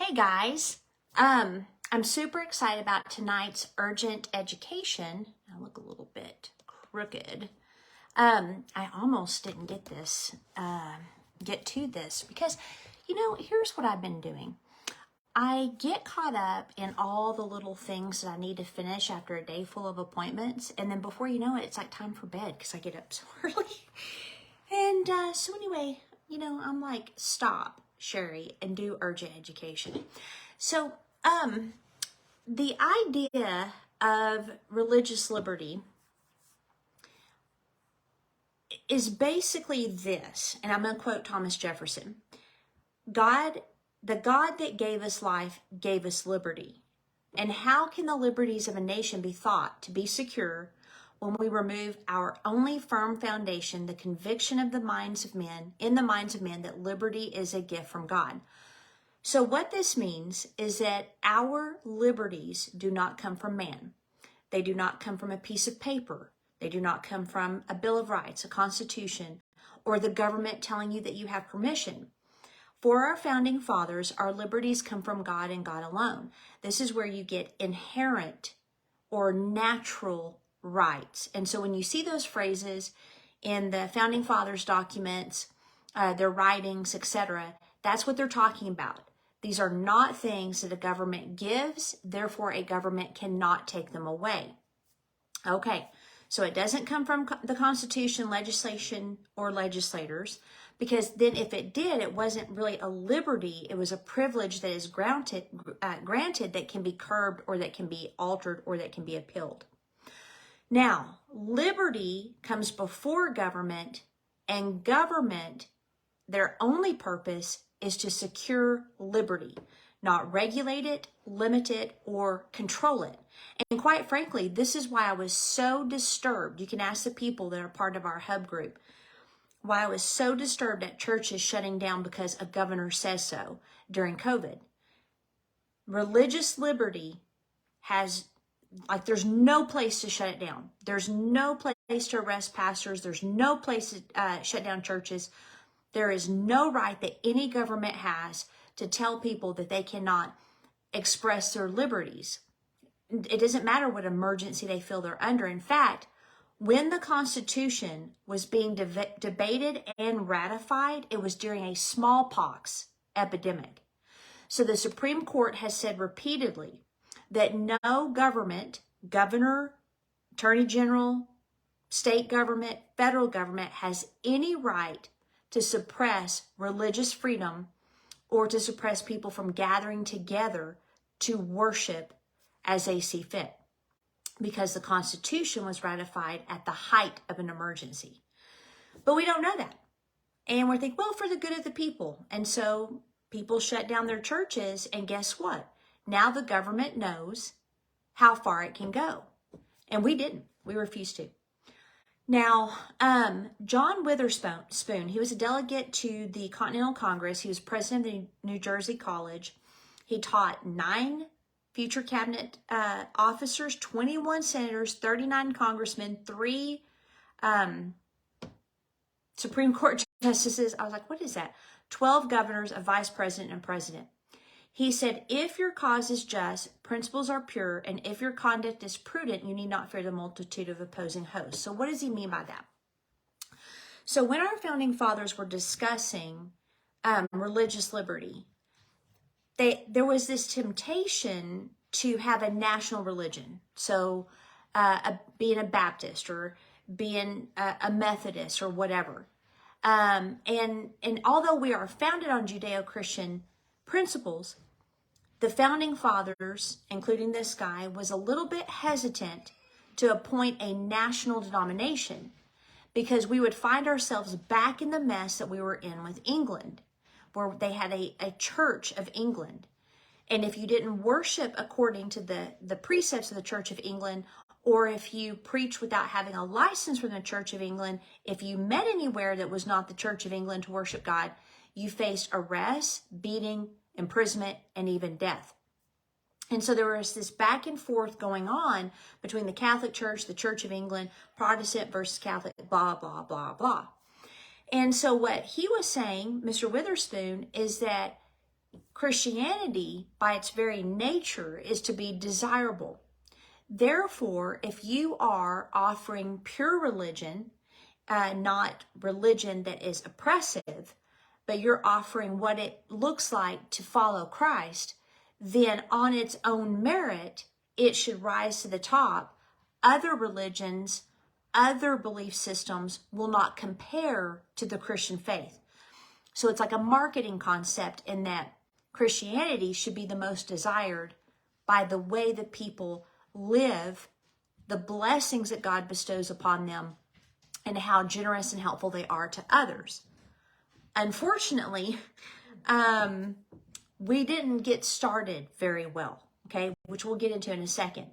Hey guys, I'm super excited about tonight's urgent education. I look a little bit crooked. I almost didn't get to this because, here's what I've been doing. I get caught up in all the little things that I need to finish after a day full of appointments, and then before you know it, it's like time for bed because I get up so early. And so anyway, I'm like, stop, Sherri, and do urgent education. So the idea of religious liberty is basically this, and I'm going to quote Thomas Jefferson. The God that gave us life gave us liberty. And how can the liberties of a nation be thought to be secure when we remove our only firm foundation, the conviction of the minds of men, that liberty is a gift from God? So what this means is that our liberties do not come from man. They do not come from a piece of paper. They do not come from a Bill of Rights, a constitution, or the government telling you that you have permission. For our founding fathers, our liberties come from God and God alone. This is where you get inherent or natural rights. And so when you see those phrases in the founding fathers' documents, their writings, etc., that's what they're talking about. These are not things that a government gives, therefore a government cannot take them away. Okay, so it doesn't come from the Constitution, legislation, or legislators, because then if it did, it wasn't really a liberty, it was a privilege that is granted that can be curbed or that can be altered or that can be appealed. Now, liberty comes before government, and government, their only purpose is to secure liberty, not regulate it, limit it, or control it. And quite frankly, this is why I was so disturbed. You can ask the people that are part of our hub group why I was so disturbed at churches shutting down because a governor says so during COVID. Religious liberty has, there's no place to shut it down. There's no place to arrest pastors. There's no place to shut down churches. There is no right that any government has to tell people that they cannot express their liberties. It doesn't matter what emergency they feel they're under. In fact, when the Constitution was being debated and ratified, it was during a smallpox epidemic. So the Supreme Court has said repeatedly that no government, governor, attorney general, state government, federal government, has any right to suppress religious freedom or to suppress people from gathering together to worship as they see fit, because the Constitution was ratified at the height of an emergency. But we don't know that. And we're thinking, well, for the good of the people. And so people shut down their churches, and guess what? Now the government knows how far it can go. And we didn't. We refused to. Now, John Witherspoon, he was a delegate to the Continental Congress. He was president of the New Jersey College. He taught 9 future cabinet officers, 21 senators, 39 congressmen, 3 Supreme Court justices. I was like, what is that? 12 governors, a vice president, and president. He said, if your cause is just, principles are pure, and if your conduct is prudent, you need not fear the multitude of opposing hosts. So what does he mean by that? So when our founding fathers were discussing religious liberty, there was this temptation to have a national religion. So being a Baptist or being a Methodist or whatever. And although we are founded on Judeo-Christian principles, the founding fathers, including this guy, was a little bit hesitant to appoint a national denomination because we would find ourselves back in the mess that we were in with England, where they had a Church of England. And if you didn't worship according to the precepts of the Church of England, or if you preached without having a license from the Church of England, if you met anywhere that was not the Church of England to worship God, you faced arrest, beating, imprisonment, and even death. And so there was this back and forth going on between the Catholic Church, the Church of England, Protestant versus Catholic, blah, blah, blah, blah. And so what he was saying, Mr. Witherspoon, is that Christianity, by its very nature, is to be desirable. Therefore, if you are offering pure religion, not religion that is oppressive, but you're offering what it looks like to follow Christ, then on its own merit, it should rise to the top. Other religions, other belief systems will not compare to the Christian faith. So it's like a marketing concept in that Christianity should be the most desired by the way that people live, the blessings that God bestows upon them, and how generous and helpful they are to others. Unfortunately, we didn't get started very well, okay, which we'll get into in a second.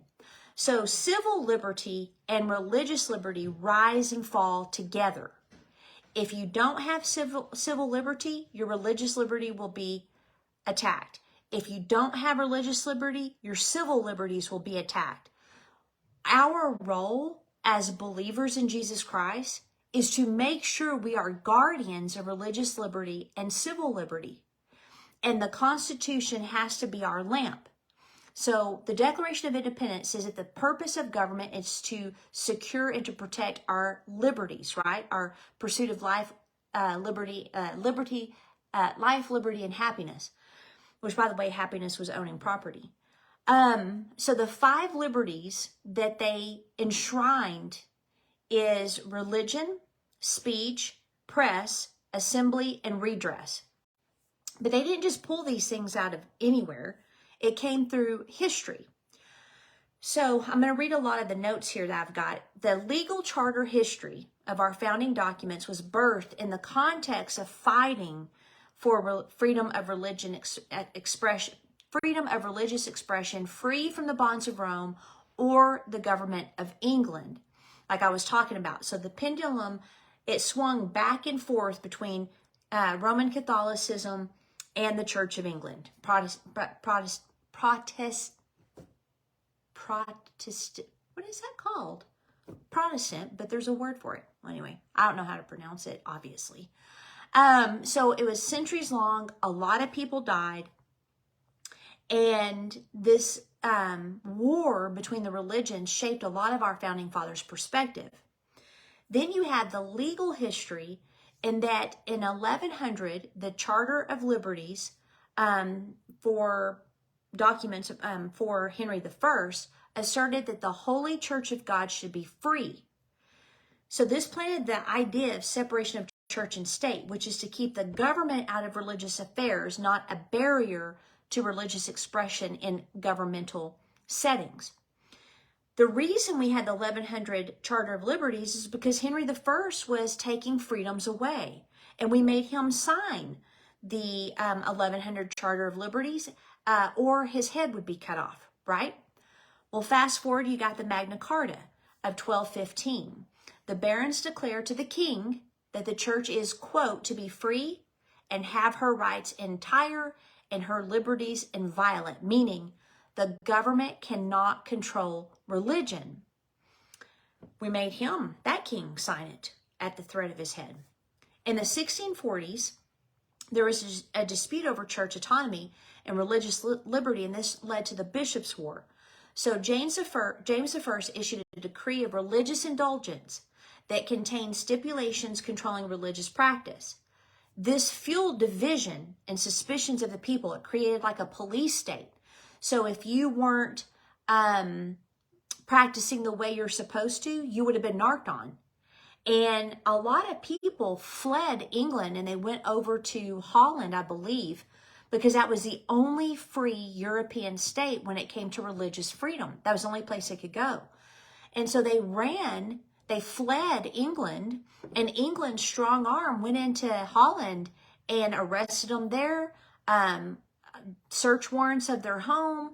So civil liberty and religious liberty rise and fall together. If you don't have civil liberty, your religious liberty will be attacked. If you don't have religious liberty, your civil liberties will be attacked. Our role as believers in Jesus Christ is to make sure we are guardians of religious liberty and civil liberty. And the Constitution has to be our lamp. So the Declaration of Independence says that the purpose of government is to secure and to protect our liberties, right? Our pursuit of life, liberty, life, liberty, and happiness, which, by the way, happiness was owning property. So the 5 liberties that they enshrined is religion, speech, press, assembly, and redress. But they didn't just pull these things out of anywhere. It came through history. So I'm going to read a lot of the notes here that I've got. The legal charter history of our founding documents was birthed in the context of fighting for freedom of religion expression, freedom of religious expression, free from the bonds of Rome or the government of England, like I was talking about. So the pendulum, it swung back and forth between Roman Catholicism and the Church of England, Protestant, what is that called? Protestant, but there's a word for it. Anyway, I don't know how to pronounce it, obviously. So it was centuries long. A lot of people died. And this war between the religions shaped a lot of our founding fathers' perspective. Then you had the legal history in that in 1100, the Charter of Liberties for documents for Henry I asserted that the Holy Church of God should be free. So this planted the idea of separation of church and state, which is to keep the government out of religious affairs, not a barrier to religious expression in governmental settings. The reason we had the 1100 Charter of Liberties is because Henry I was taking freedoms away, and we made him sign the 1100 Charter of Liberties, or his head would be cut off, right? Well, fast forward, you got the Magna Carta of 1215. The barons declare to the king that the church is, quote, to be free and have her rights entire and her liberties inviolate, meaning the government cannot control religion. We made him, that king, sign it at the threat of his head. In the 1640s, there was a dispute over church autonomy and religious liberty, and this led to the Bishops' War. So James I issued a decree of religious indulgence that contained stipulations controlling religious practice. This fueled division and suspicions of the people. It created like a police state. So if you weren't practicing the way you're supposed to, you would have been narked on. And a lot of people fled England and they went over to Holland, I believe, because that was the only free European state when it came to religious freedom. That was the only place they could go. And so they fled England, and England's strong arm went into Holland and arrested them there, search warrants of their home,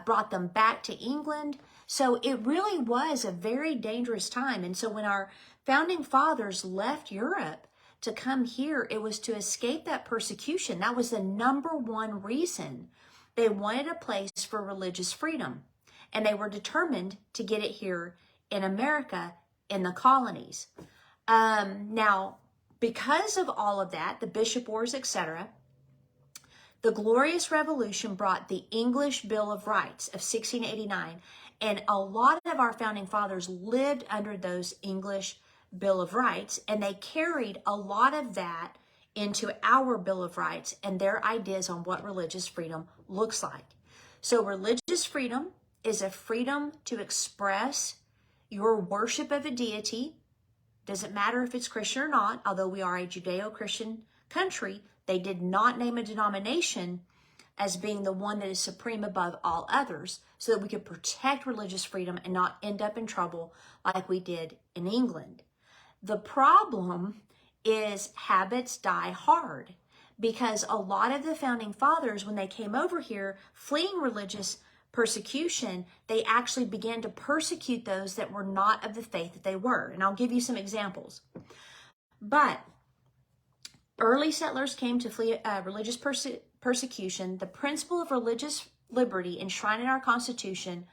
brought them back to England. So it really was a very dangerous time. And so when our founding fathers left Europe to come here, it was to escape that persecution. That was the number one reason. They wanted a place for religious freedom, and they were determined to get it here in America, in the colonies. Now, because of all of that, the bishop wars, etc., The Glorious Revolution brought the English Bill of Rights of 1689, and a lot of our founding fathers lived under those English Bill of Rights, and they carried a lot of that into our Bill of Rights and their ideas on what religious freedom looks like. So religious freedom is a freedom to express your worship of a deity. Doesn't matter if it's Christian or not, although we are a Judeo-Christian country. They did not name a denomination as being the one that is supreme above all others so that we could protect religious freedom and not end up in trouble like we did in England. The problem is habits die hard, because a lot of the founding fathers, when they came over here fleeing religious persecution, they actually began to persecute those that were not of the faith that they were. And I'll give you some examples. But early settlers came to flee religious persecution. The principle of religious liberty enshrined in our Constitution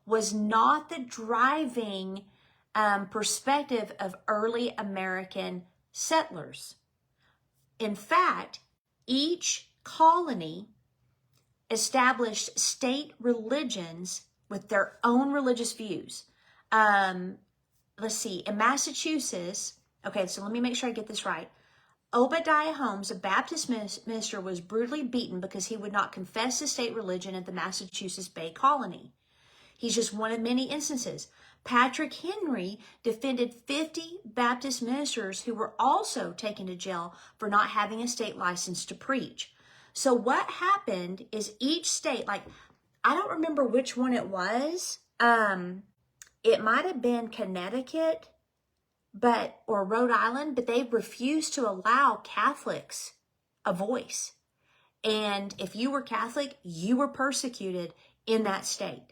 was not the driving perspective of early American settlers. In fact, each colony established state religions with their own religious views. Let's see, in Massachusetts, okay, so let me make sure I get this right. Obadiah Holmes, a Baptist minister, was brutally beaten because he would not confess his state religion at the Massachusetts Bay Colony. He's just one of many instances. Patrick Henry defended 50 Baptist ministers who were also taken to jail for not having a state license to preach. So what happened is each state, like, I don't remember which one it was. It might have been Connecticut, or Rhode Island, but they refused to allow Catholics a voice. And if you were Catholic, you were persecuted in that state.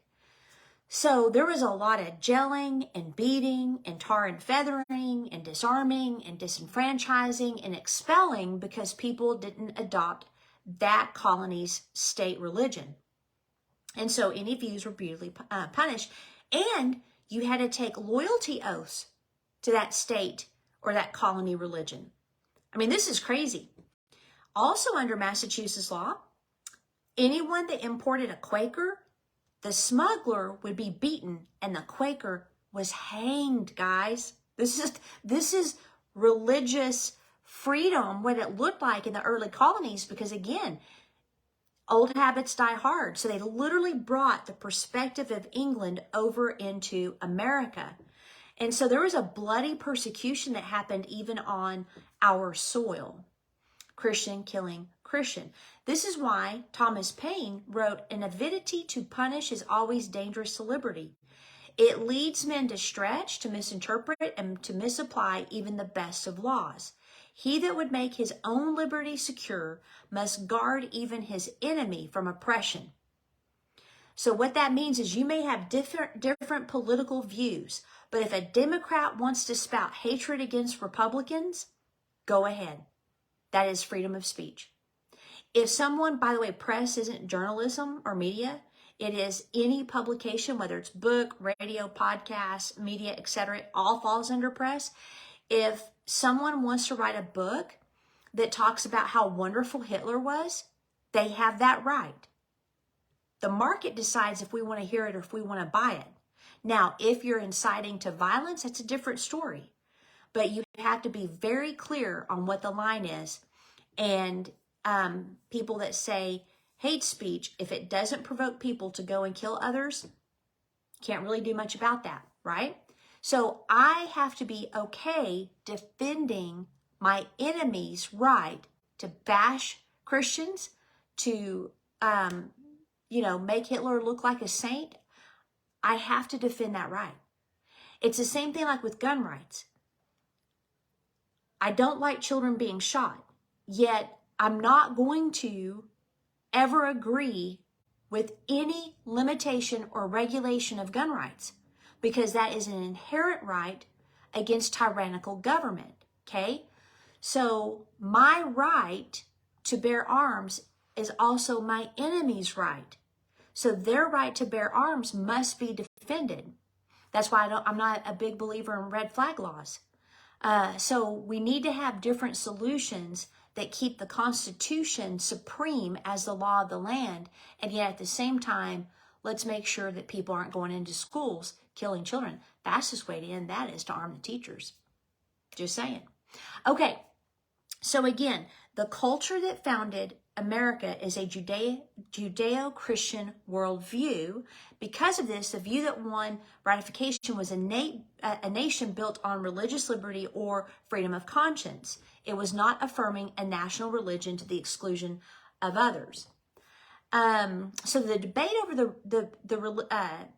So there was a lot of gelling and beating and tar and feathering and disarming and disenfranchising and expelling because people didn't adopt that colony's state religion. And so any views were brutally punished. And you had to take loyalty oaths to that state or that colony religion. I mean, this is crazy. Also under Massachusetts law, anyone that imported a Quaker, the smuggler would be beaten and the Quaker was hanged, guys. This is religious freedom, what it looked like in the early colonies, because again, old habits die hard. So they literally brought the perspective of England over into America. And so there was a bloody persecution that happened even on our soil. Christian killing Christian. This is why Thomas Paine wrote, "An avidity to punish is always dangerous to liberty. It leads men to stretch, to misinterpret, and to misapply even the best of laws. He that would make his own liberty secure must guard even his enemy from oppression." So what that means is you may have different political views, but if a Democrat wants to spout hatred against Republicans, go ahead. That is freedom of speech. If someone, by the way, press isn't journalism or media, it is any publication, whether it's book, radio, podcast, media, etc., it all falls under press. If someone wants to write a book that talks about how wonderful Hitler was, they have that right. The market decides if we want to hear it or if we want to buy it. Now, if you're inciting to violence, that's a different story. But you have to be very clear on what the line is. And people that say hate speech, if it doesn't provoke people to go and kill others, can't really do much about that, right? So I have to be okay defending my enemy's right to bash Christians, to, make Hitler look like a saint. I have to defend that right. It's the same thing like with gun rights. I don't like children being shot, yet I'm not going to ever agree with any limitation or regulation of gun rights, because that is an inherent right against tyrannical government, okay? So my right to bear arms is also my enemy's right. So their right to bear arms must be defended. That's why I'm not a big believer in red flag laws. So we need to have different solutions that keep the Constitution supreme as the law of the land, and yet at the same time, let's make sure that people aren't going into schools killing children. Fastest way to end that is to arm the teachers. Just saying. Okay, so again, the culture that founded America is a Judeo-Christian worldview. Because of this, the view that won ratification was a nation built on religious liberty or freedom of conscience. It was not affirming a national religion to the exclusion of others. So the debate over the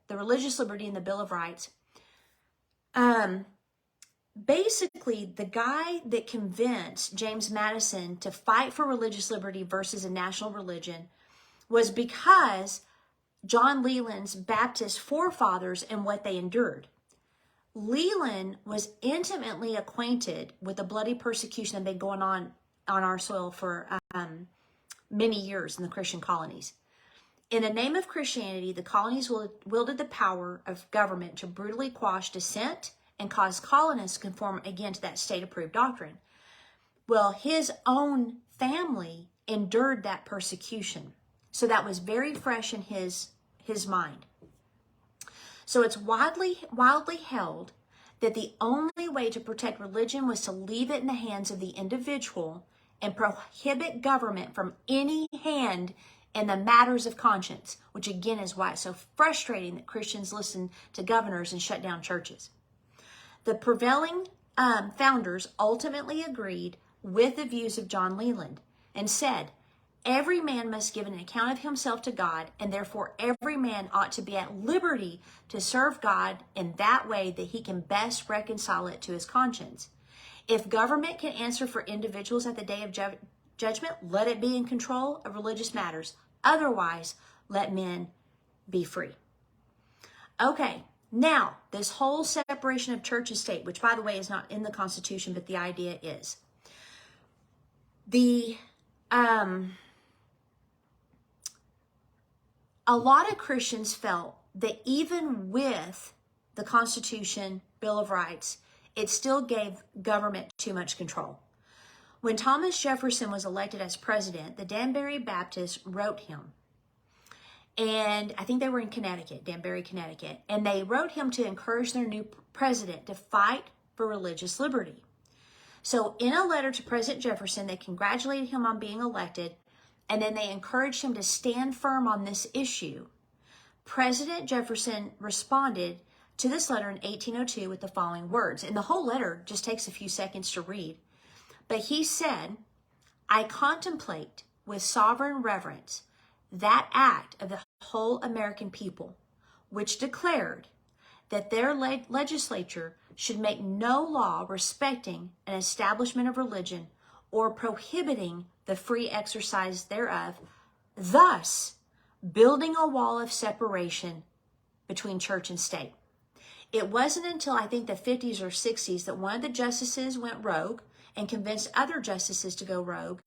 religious liberty in the Bill of Rights, basically the guy that convinced James Madison to fight for religious liberty versus a national religion was because John Leland's Baptist forefathers and what they endured. Leland was intimately acquainted with the bloody persecution that had been going on our soil for many years in the Christian colonies. In the name of Christianity, the colonies wielded the power of government to brutally quash dissent and cause colonists to conform again to that state-approved doctrine. Well, his own family endured that persecution. So that was very fresh in his mind. So it's widely held that the only way to protect religion was to leave it in the hands of the individual and prohibit government from any hand in the matters of conscience, which again is why it's so frustrating that Christians listen to governors and shut down churches. The prevailing founders ultimately agreed with the views of John Leland and said, every man must give an account of himself to God, and therefore every man ought to be at liberty to serve God in that way that he can best reconcile it to his conscience. If government can answer for individuals at the day of judgment, let it be in control of religious matters. Otherwise, let men be free. Okay, now, this whole separation of church and state, which by the way is not in the Constitution, but the idea is. A lot of Christians felt that even with the Constitution, Bill of Rights, it still gave government too much control. When Thomas Jefferson was elected as president, the Danbury Baptists wrote him. And I think they were in Connecticut, Danbury, Connecticut. And they wrote him to encourage their new president to fight for religious liberty. So in a letter to President Jefferson, they congratulated him on being elected, and then they encouraged him to stand firm on this issue. President Jefferson responded to this letter in 1802 with the following words. And the whole letter just takes a few seconds to read. But he said, I contemplate with sovereign reverence that act of the whole American people, which declared that their legislature should make no law respecting an establishment of religion or prohibiting the free exercise thereof, thus building a wall of separation between church and state. It wasn't until I think the 50s or 60s that one of the justices went rogue and convinced other justices to go rogue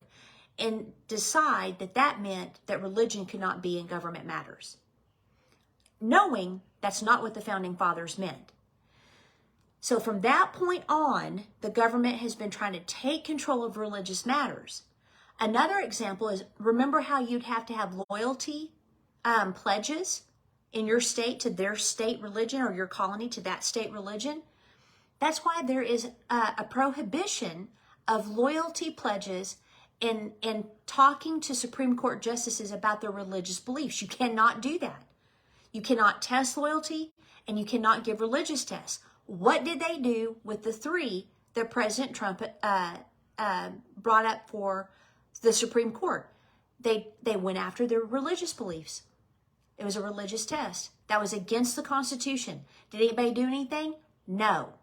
and decide that that meant that religion could not be in government matters, knowing that's not what the founding fathers meant. So from that point on, the government has been trying to take control of religious matters. Another example is, remember how you'd have to have loyalty pledges in your state to their state religion, or your colony to that state religion? That's why there is a prohibition of loyalty pledges in talking to Supreme Court justices about their religious beliefs. You cannot do that. You cannot test loyalty, and you cannot give religious tests. What did they do with the three that President Trump brought up for the Supreme Court? They went after their religious beliefs. It was a religious test. That was against the Constitution. Did anybody do anything? No.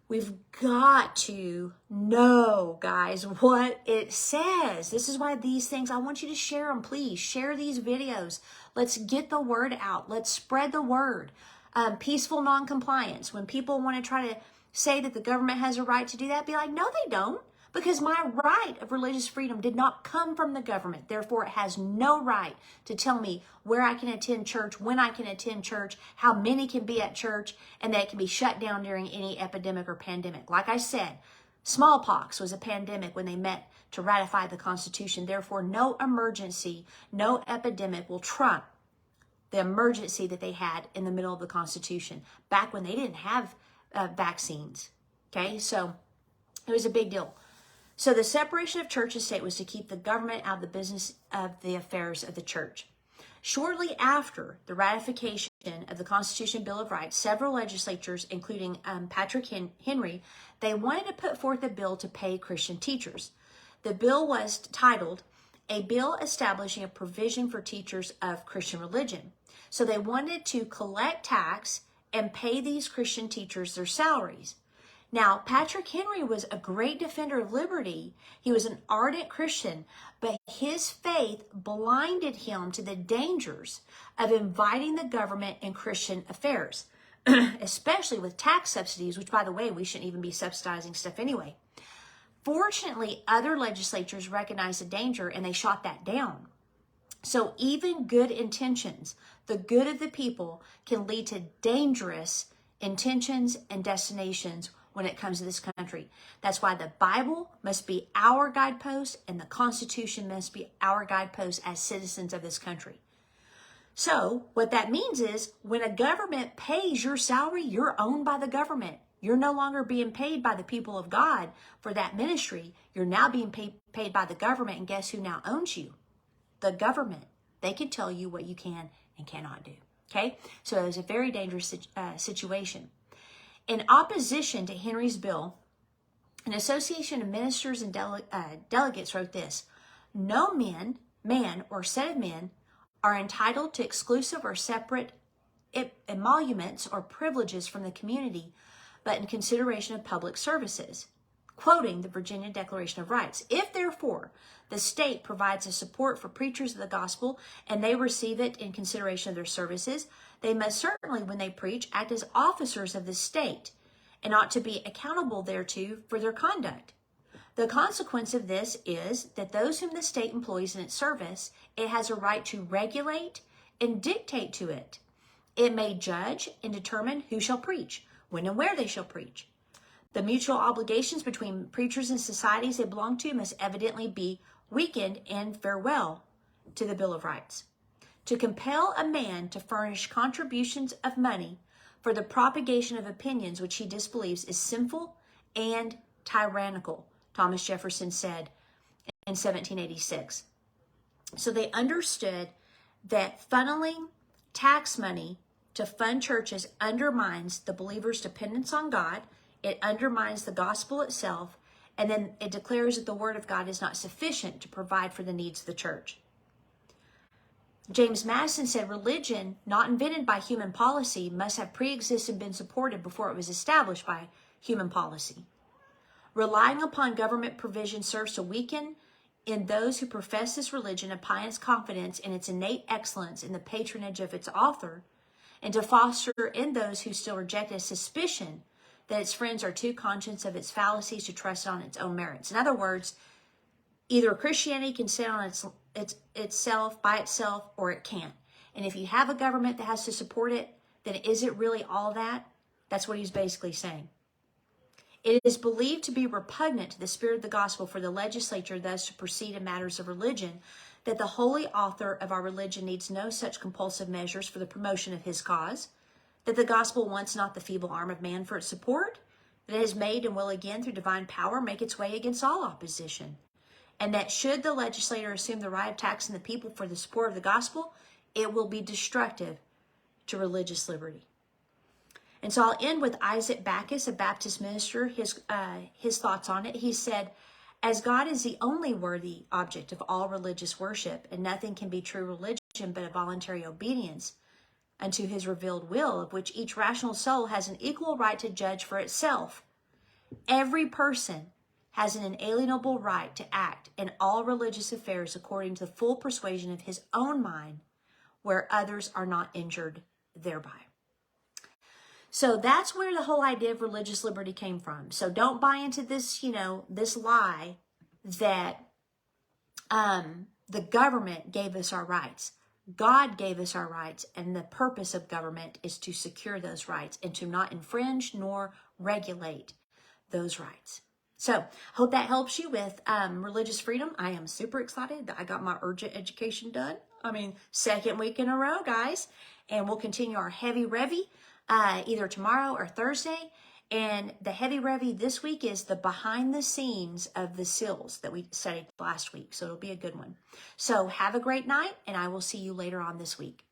We've got to know, guys, what it says. This is why these things, I want you to share them, please. Share these videos. Let's get the word out. Let's spread the word. Peaceful noncompliance. When people want to try to say that the government has a right to do that, be like, no, they don't. Because my right of religious freedom did not come from the government. Therefore, it has no right to tell me where I can attend church, when I can attend church, how many can be at church, and that it can be shut down during any epidemic or pandemic. Like I said, Smallpox was a pandemic when they met to ratify the Constitution. Therefore, no emergency, no epidemic will trump the emergency that they had in the middle of the Constitution, back when they didn't have vaccines. Okay, so it was a big deal. So the separation of church and state was to keep the government out of the business of the affairs of the church. Shortly after the ratification of the Constitution Bill of Rights, several legislatures, including Patrick Henry, they wanted to put forth a bill to pay Christian teachers. The bill was titled, "A Bill Establishing a Provision for Teachers of Christian Religion." So they wanted to collect tax and pay these Christian teachers their salaries. Now, Patrick Henry was a great defender of liberty. He was an ardent Christian, but his faith blinded him to the dangers of inviting the government in Christian affairs, especially with tax subsidies, which, by the way, we shouldn't even be subsidizing stuff anyway. Fortunately, other legislatures recognized the danger and they shot that down. So even good intentions, the good of the people, can lead to dangerous intentions and destinations when it comes to this country. That's why the Bible must be our guidepost and the Constitution must be our guidepost as citizens of this country. So what that means is when a government pays your salary, you're owned by the government. You're no longer being paid by the people of God for that ministry. You're now being paid by the government, and guess who now owns you? The government. They can tell you what you can and cannot do. Okay? So it was a very dangerous situation. In opposition to Henry's bill, an association of ministers and delegates wrote this: "No man or set of men are entitled to exclusive or separate emoluments or privileges from the community, but in consideration of public services," quoting the Virginia Declaration of Rights. "If, therefore, the state provides a support for preachers of the gospel and they receive it in consideration of their services, they must certainly, when they preach, act as officers of the state and ought to be accountable thereto for their conduct. The consequence of this is that those whom the state employs in its service, it has a right to regulate and dictate to it. It may judge and determine who shall preach, when and where they shall preach. The mutual obligations between preachers and societies they belong to must evidently be weakened in farewell to the Bill of Rights. To compel a man to furnish contributions of money for the propagation of opinions which he disbelieves is sinful and tyrannical," Thomas Jefferson said in 1786. So they understood that funneling tax money to fund churches undermines the believer's dependence on God. It undermines the gospel itself, and then it declares that the word of God is not sufficient to provide for the needs of the church. James Madison said, "Religion, not invented by human policy, must have pre-existed and been supported before it was established by human policy. Relying upon government provision serves to weaken in those who profess this religion a pious confidence in its innate excellence in the patronage of its author, and to foster in those who still reject it a suspicion that its friends are too conscious of its fallacies to trust on its own merits." In other words, either Christianity can stand on itself by itself, or it can't. And if you have a government that has to support it, then is it really all that? That's what he's basically saying. It is believed to be repugnant to the spirit of the gospel for the legislature thus to proceed in matters of religion, that the holy author of our religion needs no such compulsive measures for the promotion of his cause, that the gospel wants not the feeble arm of man for its support, that it has made and will again through divine power make its way against all opposition, and that should the legislator assume the right of taxing the people for the support of the gospel, it will be destructive to religious liberty. And so I'll end with Isaac Backus, a Baptist minister, his thoughts on it. He said, "As God is the only worthy object of all religious worship, and nothing can be true religion but a voluntary obedience unto his revealed will, of which each rational soul has an equal right to judge for itself, every person has an inalienable right to act in all religious affairs according to the full persuasion of his own mind, where others are not injured thereby." So that's where the whole idea of religious liberty came from. So don't buy into this, this lie that the government gave us our rights. God gave us our rights, and the purpose of government is to secure those rights and to not infringe nor regulate those rights. So hope that helps you with religious freedom. I am super excited that I got my urgent education done. I mean, second week in a row, guys. And we'll continue our heavy revy either tomorrow or Thursday. And the heavy revy this week is the behind the scenes of the seals that we studied last week. So it'll be a good one. So have a great night, and I will see you later on this week.